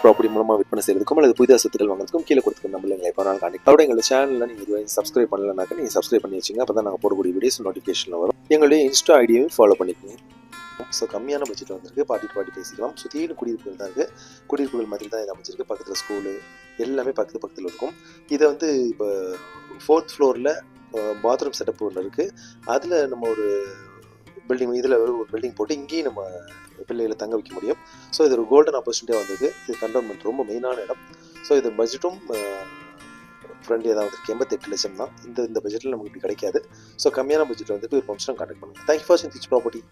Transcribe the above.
Property மூலமாக விற்பனை செய்யறதுக்கும் அல்லது புதிய சொத்துக்கள் வாங்குறதுக்கும் கீழே கொடுத்துருக்க நம்பர் எங்களை எப்போ நாள் கான்டெக்ட் அதோட எங்களோட சேனலில் நீங்கள் இதுவரை சப்ஸ்கிரைப் பண்ணலனாக்கா நீங்கள் சப்ஸ்கிரைப் பண்ணி வச்சுங்க. அப்போ தான் நாங்கள் போடக்கூடிய வீடியோஸ் நோட்டிஃபிகேஷனில் வரும். எங்களுடைய இன்ஸ்டா ஐடியையும் ஃபாலோ பண்ணிக்கோங்க. ஸோ கம்மியான பட்ஜெட் வந்திருக்கு, பாட்டி பேசிக்கலாம். சுற்றியும் குடியிருப்புகள் தான் இருக்குது. குடியிருப்புகள் மாதிரி தான் இது அமைச்சிருக்கு. பக்கத்தில் ஸ்கூலு எல்லாமே பக்கத்தில் இருக்கும். இதை வந்து இப்போ 4th ஃப்ளோரில் பாத்ரூம் செட்டப் ஒன்று இருக்குது. அதில் நம்ம ஒரு பில்டிங் ஒரு பில்டிங் போட்டு இங்கேயும் நம்ம பிள்ளைகளை தங்க வைக்க முடியும். ஸோ இது ஒரு கோல்டன் ஆப்பர்ச்சுனிட்டியாக வந்திருக்கு. இது கண்டோன்மெண்ட் ரொம்ப மெயினான இடம். ஸோ இது பட்ஜெட்டும் ஃப்ரெண்ட்லியாக தான் வந்துருக்கு. 88 லட்சம் தான். இந்த பட்ஜெட்டில் நமக்கு இப்படி கிடைக்காது. ஸோ கம்மியான பட்ஜெட்டில் வந்துட்டு ஒரு ஃபங்க்ஷன் கான்டாக்ட் பண்ணுங்கள். தேங்க்யூ ஃபார் வாட்சிங் ப்ராப்பர்ட்டி.